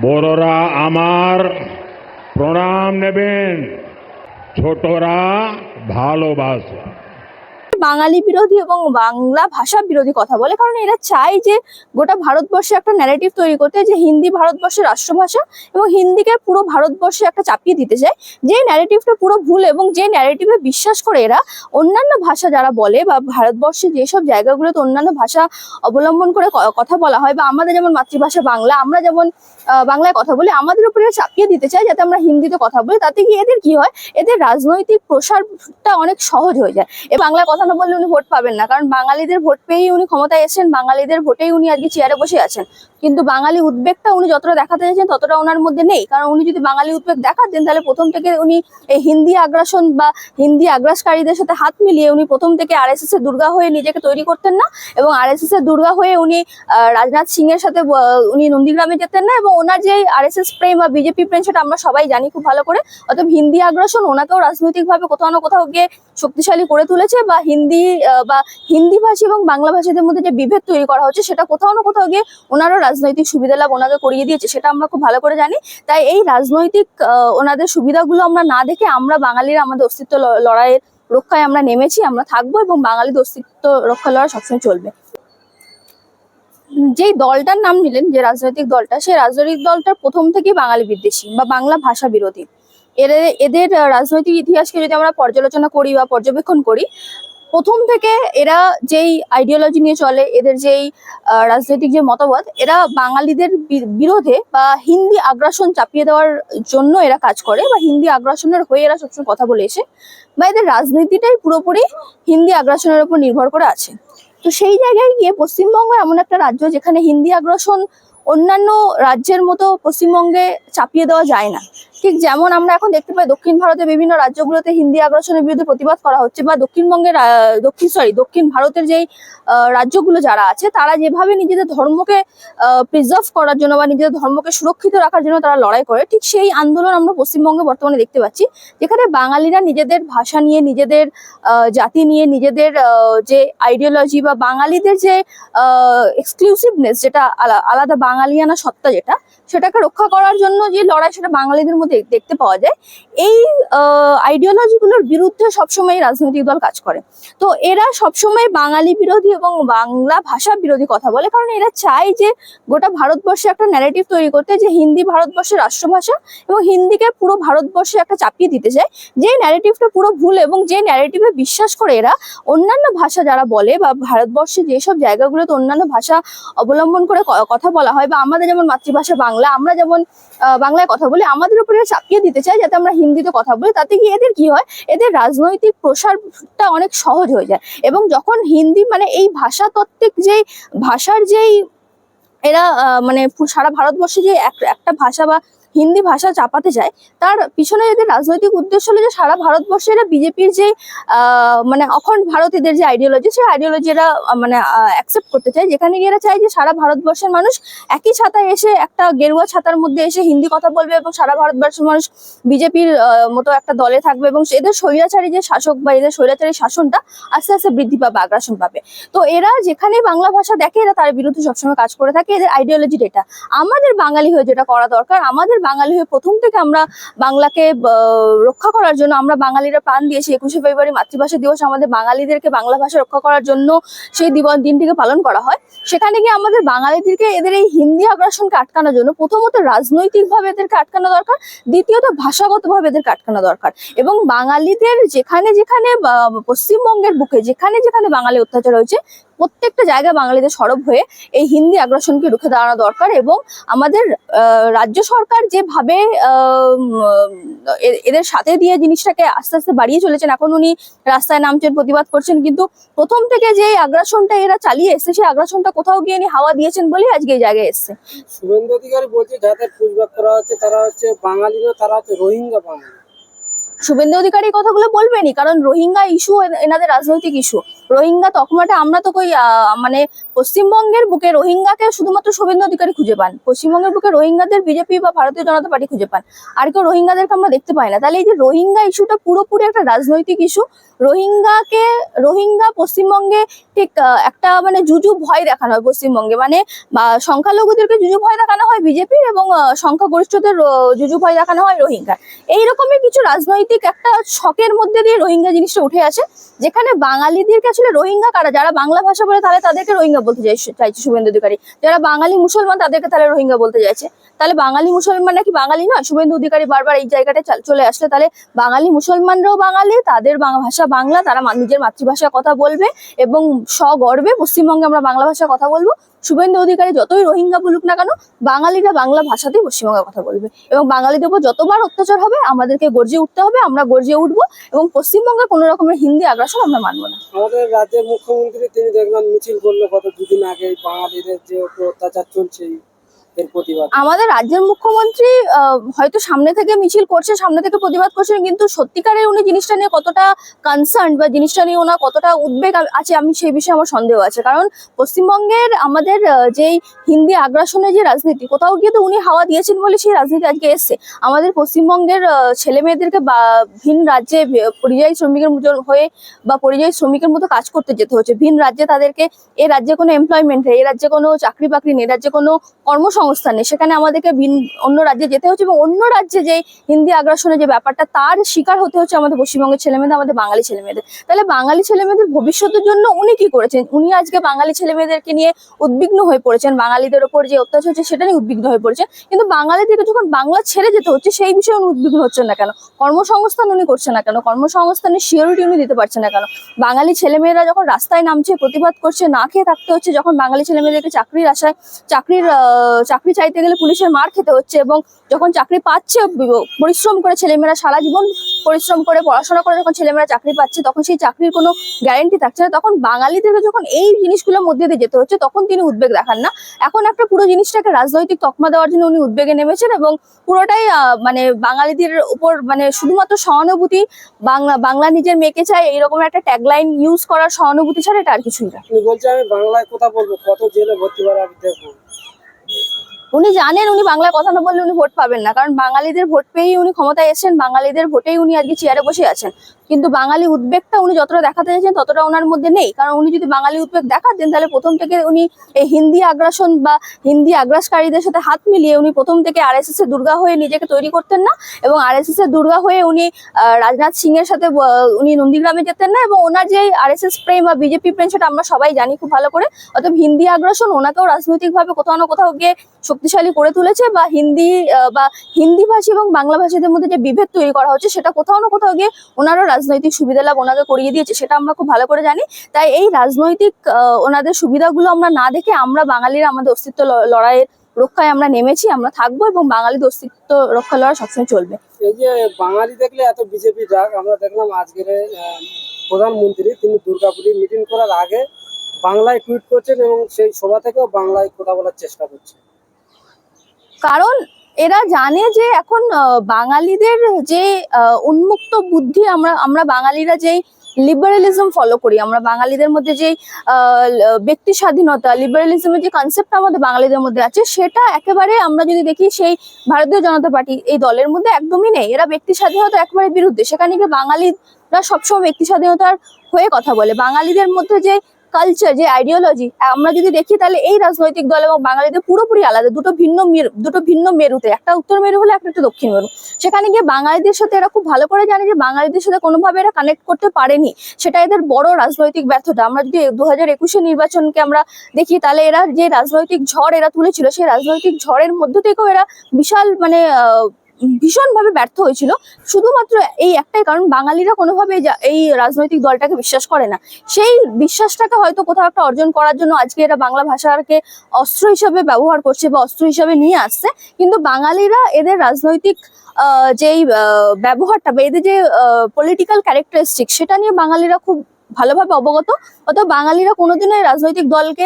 বড়রা আমার প্রণাম নেবেন, ছোটরা ভালোবাসা। বাঙালি বিরোধী এবং বাংলা ভাষা বিরোধী কথা বলে, কারণ এরা চায় যে গোটা ভারতবর্ষে একটা ন্যারেটিভ তৈরি করতে, যে হিন্দি ভারতবর্ষের রাষ্ট্রভাষা এবং হিন্দিকে পুরো ভারতবর্ষে একটা চাপিয়ে দিতে চায়, যে ন্যারেটিভটা পুরো ভুল এবং যে ন্যারেটিভে বিশ্বাস করে এরা অন্যান্য ভাষা যারা বলে বা ভারতবর্ষে যেসব জায়গাগুলোতে অন্যান্য ভাষা অবলম্বন করে কথা বলা হয়, বা আমাদের যেমন মাতৃভাষা বাংলা, আমরা যেমন বাংলায় কথা বলি, আমাদের উপরে চাপিয়ে দিতে চায় যাতে আমরা হিন্দিতে কথা বলি। তাতে কি এদের কি হয়, এদের রাজনৈতিক প্রসারটা অনেক সহজ হয়ে যায়। এ বাংলায় কথা না বললে উনি ভোট পাবেন না, কারণ বাঙালিদের ভোট পেয়েই উনি ক্ষমতায় এসেছেন, বাঙালিদের ভোটেই উনি আজকে চেয়ারে বসে আছেন। কিন্তু বাঙালি উদ্বেগটা উনি যতটা দেখাতে চাইছেন ততটা ওনার মধ্যে নেই, কারণ উনি যদি বাঙালি উদ্বেগ দেখাতেন তাহলে প্রথম থেকে উনি এই হিন্দি আগ্রাসন বা হিন্দি আগ্রাসকারীদের সাথে হাত মিলিয়ে উনি প্রথম থেকে আরএসএস এর দুর্গা হয়ে নিজেকে তৈরি করতেন না, এবং আরএসএস এর দুর্গা হয়ে উনি রাজনাথ সিং এর সাথে উনি নন্দীগ্রামে যেতেন না, এবং ওনার যে আরএসএস প্রেম বা বিজেপি প্রেম সেটা আমরা সবাই জানি খুব ভালো করে। অতএব হিন্দি আগ্রাসন ওনাকেও রাজনৈতিকভাবে কোথাও না কোথাও গিয়ে শক্তিশালী করে তুলেছে, বা হিন্দি ভাষী এবং বাংলা ভাষীদের মধ্যে যে বিভেদ তৈরি করা হচ্ছে সেটা কোথাও না কোথাও গিয়ে ওনারও রাজনৈতিক সুবিধা লাভ ওনাকে করিয়ে দিয়েছে, সেটা আমরা খুব ভালো করে জানি। তাই এই রাজনৈতিক ওনাদের সুবিধাগুলো আমরা না দেখে আমরা বাঙালিরা আমাদের অস্তিত্ব লড়াইয়ের রক্ষায় আমরা নেমেছি, আমরা থাকবো, এবং বাঙালিদের অস্তিত্ব রক্ষা লড়াই সবসময় চলবে। যেই দলটার নাম নিলেন, যে রাজনৈতিক দলটা, সেই রাজনৈতিক দলটার প্রথম থেকেই বাঙালি বিদ্বেষী বা বাংলা ভাষা বিরোধী। এদের রাজনৈতিক ইতিহাসকে যদি আমরা পর্যালোচনা করি বা পর্যবেক্ষণ করি, প্রথম থেকে এরা যেই আইডিওলজি নিয়ে চলে, এদের যেই রাজনৈতিক যে মতবাদ, এরা বাঙালিদের বিরোধে বা হিন্দি আগ্রাসন চাপিয়ে দেওয়ার জন্য এরা কাজ করে, বা হিন্দি আগ্রাসনের হয়ে এরা সবসময় কথা বলে এসে, বা এদের রাজনীতিটাই পুরোপুরি হিন্দি আগ্রাসনের উপর নির্ভর করে আছে। তো সেই জায়গায় গিয়ে পশ্চিমবঙ্গ এমন একটা রাজ্য যেখানে হিন্দি আগ্রাসন অন্যান্য রাজ্যের মতো পশ্চিমবঙ্গে চাপিয়ে দেওয়া যায় না। ঠিক যেমন আমরা এখন দেখতে পাই দক্ষিণ ভারতের বিভিন্ন রাজ্যগুলোতে হিন্দি আগ্রাসনের বিরুদ্ধে প্রতিবাদ করা হচ্ছে, বা দক্ষিণ ভারতের যেই রাজ্যগুলো যারা আছে তারা যেভাবে নিজেদের ধর্মকে প্রিজার্ভ করার জন্য বা নিজেদের ধর্মকে সুরক্ষিত রাখার জন্য তারা লড়াই করে, ঠিক সেই আন্দোলন আমরা পশ্চিমবঙ্গে বর্তমানে দেখতে পাচ্ছি, যেখানে বাঙালিরা নিজেদের ভাষা নিয়ে, নিজেদের জাতি নিয়ে, নিজেদের যে আইডিওলজি বা বাঙালিদের যে এক্সক্লুসিভনেস, যেটা আলাদা বাঙালিয়ানা সত্তা সেটাকে রক্ষা করার জন্য যে লড়াই, সেটা বাঙালিদের মধ্যে দেখতে পাওয়া যায়। এই আইডিওলজি গুলোর বিরুদ্ধে সবসময় রাজনৈতিক দল কাজ করে। তো এরা সবসময় বাঙালি বিরোধী এবং বাংলা ভাষা বিরোধী কথা বলে, কারণ এরা চায় যে গোটা ভারতবর্ষে একটা ন্যারেটিভ তৈরি করতে, যে হিন্দি ভারতবর্ষের রাষ্ট্রভাষা এবং হিন্দিকে পুরো ভারতবর্ষে একটা চাপিয়ে দিতে চায়, যে ন্যারেটিভটা পুরো ভুল এবং যে ন্যারেটিভে বিশ্বাস করে এরা অন্যান্য ভাষা যারা বলে, বা ভারতবর্ষে যেসব জায়গাগুলোতে অন্যান্য ভাষা অবলম্বন করে কথা বলা হয়, বা আমাদের যেমন মাতৃভাষা বাংলা, আমরা যেমন বাংলায় কথা বলি, আমাদের উপরে চাপিয়ে দিতে চায় যাতে আমরা হিন্দিতে কথা বলি। তাতে কি এদের কি হয়, এদের রাজনৈতিক প্রসারটা অনেক সহজ হয়ে যায়। এবং যখন হিন্দি মানে এই ভাষাতত্ত্বিক যেই ভাষার যেই এরা মানে সারা ভারতবর্ষে যে একটা ভাষা বা হিন্দি ভাষা চাপাতে যায়, তার পিছনে এদের রাজনৈতিক উদ্দেশ্য হলো যে সারা ভারতবর্ষে এরা বিজেপির যে মানে অখণ্ড ভারত, এদের যে আইডিওলজি, সেই আইডিওলজি এরা মানে অ্যাকসেপ্ট করতে চায়, যেখানে এরা চায় যে সারা ভারতবর্ষের মানুষ একই ছাতায় এসে, একটা গেরুয়া ছাতার মধ্যে এসে হিন্দি কথা বলবে, এবং সারা ভারতবর্ষের মানুষ বিজেপির মতো একটা দলে থাকবে, এবং এদের স্বৈরাচারী যে শাসক বা এদের স্বৈরাচারী শাসনটা আস্তে আস্তে বৃদ্ধি পাবে, আগ্রাসন পাবে। তো এরা যেখানে বাংলা ভাষা দেখে, এরা তার বিরুদ্ধে সবসময় কাজ করে থাকে। এদের আইডিওলজি এটা। আমাদের বাঙালি হয়ে যেটা করা দরকার, আমাদের বাঙালি হয়ে প্রথম থেকে আমরা বাংলাকে রক্ষা করার জন্য আমরা বাঙালিরা প্রাণ দিয়েছি। 21শে ফেব্রুয়ারি মাতৃভাষা দিবস আমাদের বাঙালিদেরকে বাংলা ভাষা রক্ষা করার জন্য সেই দিনটিকে পালন করা হয়। সেখানে গিয়ে আমাদের বাঙালিদেরকে এদের এই হিন্দি আগ্রাসনকে আটকানোর জন্য প্রথমত রাজনৈতিকভাবে এদেরকে আটকানো দরকার, দ্বিতীয়ত ভাষাগতভাবে এদেরকে আটকানো দরকার, এবং বাঙালিদের যেখানে যেখানে পশ্চিমবঙ্গের বুকে যেখানে যেখানে বাঙালি অত্যাচার হয়েছে, প্রত্যেকটা জায়গায় বাঙালিদের সরব হয়ে এই হিন্দি আগ্রাসনকে রুখে দাঁড়ানো দরকার। এবং আমাদের রাজ্য সরকার যেভাবে এদের সাথে দিয়ে জিনিসটাকে আস্তে আস্তে বাড়িয়ে চলেছেন, এখন উনি রাস্তায় নামছেন, প্রতিবাদ করছেন, কিন্তু প্রথম থেকে যে আগ্রাসনটা এরা চালিয়ে এসছে, সেই আগ্রাসনটা কোথাও গিয়ে হাওয়া দিয়েছেন বলেই আজকে এই জায়গায় এসছে। শুভেন্দু অধিকারী বলছে যাদের পুশব্যাক করা হচ্ছে তারা হচ্ছে বাঙালি না, তারা হচ্ছে রোহিঙ্গা বাঙালি। শুভেন্দু অধিকারী কথাগুলো বলবেনই, কারণ রোহিঙ্গা ইস্যু এনাদের রাজনৈতিক ইস্যু। রোহিঙ্গা তকমাটা আমরা তো কই মানে পশ্চিমবঙ্গের বুকে রোহিঙ্গাকে শুধুমাত্র শুভেন্দু অধিকারী খুঁজে পান, পশ্চিমবঙ্গের বুকে রোহিঙ্গাদের বিজেপি বা ভারতীয় জনতা পার্টি খুঁজে পান, আর কেউ রোহিঙ্গাদেরকে আমরা দেখতে পাই না। তাহলে এই যে রোহিঙ্গা ইস্যুটা পুরোপুরি একটা রাজনৈতিক ইস্যু। রোহিঙ্গা পশ্চিমবঙ্গে ঠিক একটা মানে জুজু ভয় দেখানো হয় পশ্চিমবঙ্গে, মানে সংখ্যালঘুদেরকে জুজু ভয় দেখানো হয় বিজেপির, এবং সংখ্যাগরিষ্ঠদের জুজু ভয় দেখানো হয় রোহিঙ্গা। এইরকমই কিছু রাজনৈতিক একটা ছকের মধ্যে দিয়ে রোহিঙ্গা জিনিসটা উঠে আসে, যেখানে বাঙালিদেরকে আসলে রোহিঙ্গা কারা, যারা বাংলা ভাষা বলে তাহলে তাদেরকে রোহিঙ্গা বলতে চাইছে শুভেন্দু অধিকারী, যারা বাঙালি মুসলমান তাদেরকে তাহলে রোহিঙ্গা বলতে চাইছে। তাহলে বাঙালি মুসলমান নাকি বাঙালি নয়? শুভেন্দু অধিকারী বারবার এই জায়গাটা চলে আসলে তাহলে বাঙালি মুসলমানরাও বাঙালি, তাদের ভাষা বাংলা, তারা নিজের মাতৃভাষায় কথা বলবে এবং সগর্বে পশ্চিমবঙ্গে আমরা বাংলা ভাষায় কথা বলবো। শুভেন্দু অধিকারী যতই রোহিঙ্গা বলুক না কেন, বাঙালিরা বাংলা ভাষাতেই পশ্চিমবঙ্গে কথা বলবে, এবং বাঙালিদের উপর যতবার অত্যাচার হবে আমাদেরকে গর্জে উঠতে হবে, আমরা গর্জে উঠবো, এবং পশ্চিমবঙ্গে কোনো রকমের হিন্দি আগ্রাসন আমরা মানবো না। আমাদের রাজ্যের মুখ্যমন্ত্রী তিনি দেখলাম মিছিল করলো গত দুদিন আগে, বাঙালিদের যে উপর অত্যাচার চলছে এর প্রতিবাদ। আমাদের রাজ্যের মুখ্যমন্ত্রী হয়তো সামনে থেকে মিছিল করছে, সামনে থেকে প্রতিবাদ করছেন, কিন্তু সত্যিকারের উনি জিনিসটা নিয়ে কতটা কনসার্ন বা জিনিসটা নিয়ে ওনার কতটা উদ্বেগ আছে আমি সেই বিষয়ে আমার সন্দেহ আছে। কারণ পশ্চিমবঙ্গের আমাদের যেই হিন্দি আগ্রাসনের যে রাজনীতি, কোথাও গিয়ে তো উনি হাওয়া দিয়েছেন বলে সেই রাজনীতি আজকে এসছে। আমাদের পশ্চিমবঙ্গের ছেলে মেয়েদেরকে ভিন রাজ্যে পরিযায়ী শ্রমিকের হয়ে বা পরিযায়ী শ্রমিকের মতো কাজ করতে যেতে হচ্ছে ভিন রাজ্যে। তাদেরকে এ রাজ্যে কোনো এমপ্লয়মেন্ট নেই, এ রাজ্যে কোনো চাকরি বাকরি নেই, এ রাজ্যে কোনো কর্মসংস্থান নেই, সেখানে আমাদেরকে অন্য রাজ্যে যেতে হচ্ছে, এবং অন্য রাজ্যে যে হিন্দি আগ্রাসনের যে ব্যাপারটা তার শিকার হতে হচ্ছে আমাদের পশ্চিমবঙ্গের ছেলেমেয়েদের, আমাদের বাঙালি ছেলেমেয়েদের। তাহলে বাঙালি ছেলেমেয়েদের ভবিষ্যতের জন্য উনি কি করেছেন? উনি আজকে বাঙালি ছেলেমেয়েদেরকে নিয়ে উদ্বিগ্ন হয়ে পড়েছেন, বাঙালিদের ওপর যে অত্যাচার হচ্ছে সেটা নিয়ে উদ্বিগ্ন হয়ে পড়েছেন, কিন্তু বাঙালিদেরকে যখন বাংলা ছেড়ে যেতে হচ্ছে সেই বিষয়ে উনি উদ্বিগ্ন হচ্ছেন না কেন? কর্মসংস্থান উনি করছেন না কেন? কর্মসংস্থানের সিওরিটি উনি দিতে পারছেন না কেন? বাঙালি ছেলেমেয়েরা যখন রাস্তায় নামছে, প্রতিবাদ করছে, না খেয়ে থাকতে হচ্ছে, যখন বাঙালি ছেলেমেয়েদেরকে চাকরির আশায় চাকরি চাইতে গেলে পুলিশের মার খেতে হচ্ছে, এবং যখন চাকরি পাচ্ছে পরিশ্রম করে ছেলেমেয়েরা সারা জীবন পরিশ্রম করে পড়াশোনা করে যখন ছেলেমেয়েরা চাকরি পাচ্ছে, তখন সেই চাকরির কোনো গ্যারেন্টি থাকছে না, তখন বাঙালিদেরকে যখন এই জিনিসগুলোর মধ্যে দিয়ে যেতে হচ্ছে তখন তিনি উদ্বেগ দেখান না। এখন একটা পুরো জিনিসটাকে রাজনৈতিক তকমা দেওয়ার জন্য উনি উদ্বেগে নেমেছেন, এবং পুরোটাই মানে বাঙালিদের উপর মানে শুধুমাত্র সহানুভূতি, বাংলা নিজের মেয়েকে চায় এইরকম একটা ট্যাগলাইন ইউজ করার সহানুভূতি ছাড়া এটা আর কিছুই না। তুমি বলছে আমি বাংলায় কথা বলবো, কত জেলে ভর্তি করা আমি দেখবো। উনি জানেন উনি বাংলায় কথা না বললে উনি ভোট পাবেন না, কারণ বাঙালিদের ভোট পেয়েই উনি ক্ষমতায় এসেছেন, বাঙালিদের ভোটেই উনি আজকে চেয়ারে বসে আছেন। কিন্তু বাঙালি উদ্বেগটা উনি যতটা দেখাতে চাইছেন ততটা ওনার মধ্যে নেই, কারণ উনি যদি বাঙালি উদ্বেগ দেখাতেন তাহলে প্রথম থেকে উনি এই হিন্দি আগ্রাসন বা হিন্দি আগ্রাসকারীদের সাথে হাত মিলিয়ে উনি প্রথম থেকে আরএসএস এর দুর্গা হয়ে নিজেকে তৈরি করতেন না, এবং আরএসএস এর দুর্গা হয়ে উনি রাজনাথ সিং এর সাথে উনি নন্দীগ্রামে যেতেন না, এবং ওনার যে আরএসএস প্রেম বা বিজেপি প্রেম সেটা আমরা সবাই জানি খুব ভালো করে। অতএব হিন্দি আগ্রাসন ওনাকেও রাজনৈতিকভাবে কোথাও না কোথাও গিয়ে শক্তিশালী করে তুলেছে, বা হিন্দি ভাষী এবং বাংলা ভাষীদের মধ্যে যে বিভেদ তৈরি করা হচ্ছে সেটা কোথাও না কোথাও গিয়ে ওনারও রাজনৈতিক সুবিধা লাভ ওনাকে করিয়ে দিয়েছে, সেটা আমরা খুব ভালো করে জানি। তাই এই রাজনৈতিক ওনাদের সুবিধাগুলো আমরা না দেখে আমরা বাঙালিরা আমাদের অস্তিত্ব লড়াইয়ের রক্ষায় আমরা নেমেছি, আমরা থাকবো, এবং বাঙালিদের অস্তিত্ব রক্ষা লড়াই সবসময় চলবে। এই যে বাঙালি দেখলে এত বিজেপি ডাক, আমরা দেখলাম আজকের প্রধানমন্ত্রী তিনি দুর্গাপুরে মিটিং করার আগে বাংলায় টুইট করছেন, এবং সেই সভা থেকেও বাংলায় কথা বলার চেষ্টা করছেন। কারণ এরা জানে যে এখন বাঙালিদের যে উন্মুক্ত বুদ্ধি, আমরা বাঙালিরা যেই লিবারেলিজম ফলো করি, আমরা বাঙালিদের মধ্যে যে ব্যক্তি স্বাধীনতা, লিবারেলিজমের যে কনসেপ্ট আমাদের বাঙালিদের মধ্যে আছে, সেটা একেবারে আমরা যদি দেখি সেই ভারতীয় জনতা পার্টি এই দলের মধ্যে একদমই নেই। এরা ব্যক্তি স্বাধীনতা একেবারে বিরুদ্ধে, সেখানে গিয়ে বাঙালিরা সবসময় ব্যক্তি স্বাধীনতার হয়ে কথা বলে। বাঙালিদের মধ্যে যে কালচার, যে আইডিওলজি আমরা যদি দেখি, তাহলে এই রাজনৈতিক দল এবং বাঙালিদের পুরোপুরি আলাদা, দুটো ভিন্ন মেরুতে, একটা উত্তর মেরু হলে একটা দক্ষিণ মেরু। সেখানে গিয়ে বাঙালিদের সাথে এরা খুব ভালো করে জানে যে বাঙালিদের সাথে কোনোভাবে এরা কানেক্ট করতে পারেনি, সেটা এদের বড় রাজনৈতিক ব্যর্থতা। আমরা যদি 2021 নির্বাচনকে আমরা দেখি, তাহলে এরা যে রাজনৈতিক ঝড় এরা তুলেছিল, সেই রাজনৈতিক ঝড়ের মধ্য থেকেও এরা বিশাল মানে ভীষণভাবে ব্যর্থ হয়েছিল, শুধুমাত্র এই একটাই কারণ, বাঙালিরা কোনোভাবে এই রাজনৈতিক দলটাকে বিশ্বাস করে না। সেই বিশ্বাসটাকে হয়তো কোথাও একটা অর্জন করার জন্য আজকে এরা বাংলা ভাষাকে অস্ত্র হিসাবে ব্যবহার করছে বা অস্ত্র হিসাবে নিয়ে আসছে, কিন্তু বাঙালিরা এদের রাজনৈতিক যেই ব্যবহারটা বা এদের যে পলিটিক্যাল ক্যারেক্টারিস্টিক, সেটা নিয়ে বাঙালিরা খুব ভালোভাবে অবগত। অর্থাৎ বাঙালিরা কোনোদিনও রাজনৈতিক দলকে